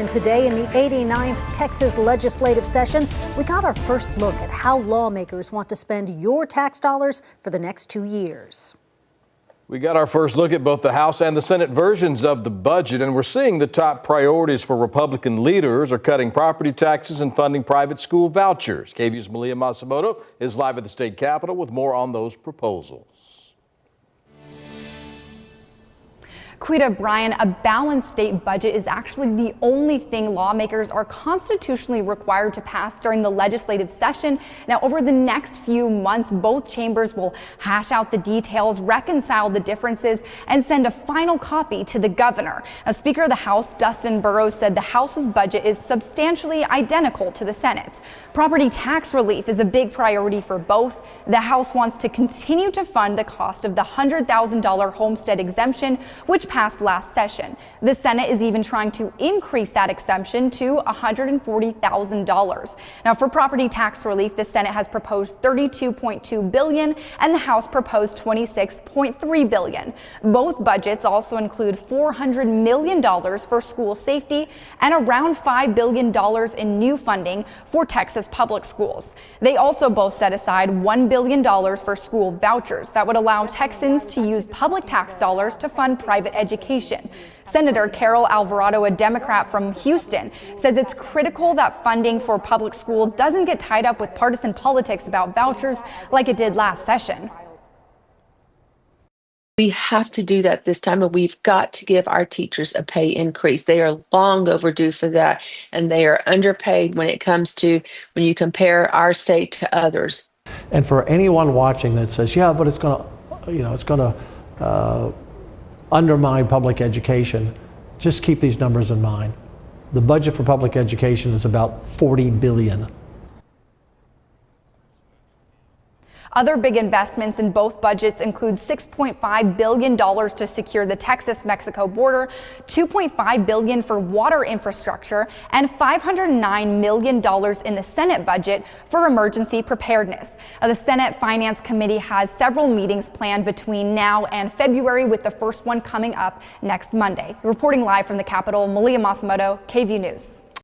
And today in the 89th Texas legislative session, we got our first look at how lawmakers want to spend your tax dollars for the next 2 years. We got our first look at both the House and the Senate versions of the budget, and we're seeing the top priorities for Republican leaders are cutting property taxes and funding private school vouchers. KVUE's Malia Masamoto is live at the state capitol with more on those proposals. Quita, Brian, a balanced state budget is actually the only thing lawmakers are constitutionally required to pass during the legislative session. Now, over the next few months, both chambers will hash out the details, reconcile the differences, and send a final copy to the governor. Now, Speaker of the House, Dustin Burrows, said the House's budget is substantially identical to the Senate's. Property tax relief is a big priority for both. The House wants to continue to fund the cost of the $100,000 homestead exemption, which passed last session. The Senate is even trying to increase that exemption to $140,000. Now, for property tax relief, the Senate has proposed $32.2 billion and the House proposed $26.3 billion. Both budgets also include $400 million for school safety and around $5 billion in new funding for Texas public schools. They also both set aside $1 billion for school vouchers that would allow Texans to use public tax dollars to fund private education. Senator Carol Alvarado, a Democrat from Houston, says it's critical that funding for public school doesn't get tied up with partisan politics about vouchers like it did last session. We have to do that this time, and we've got to give our teachers a pay increase. They are long overdue for that, and they are underpaid when it comes to when you compare our state to others. And for anyone watching that says, yeah, but it's going to, undermine public education, just keep these numbers in mind. The budget for public education is about $40 billion. Other big investments in both budgets include $6.5 billion to secure the Texas-Mexico border, $2.5 billion for water infrastructure, and $509 million in the Senate budget for emergency preparedness. Now, the Senate Finance Committee has several meetings planned between now and February, with the first one coming up next Monday. Reporting live from the Capitol, Malia Masamoto, KVUE News.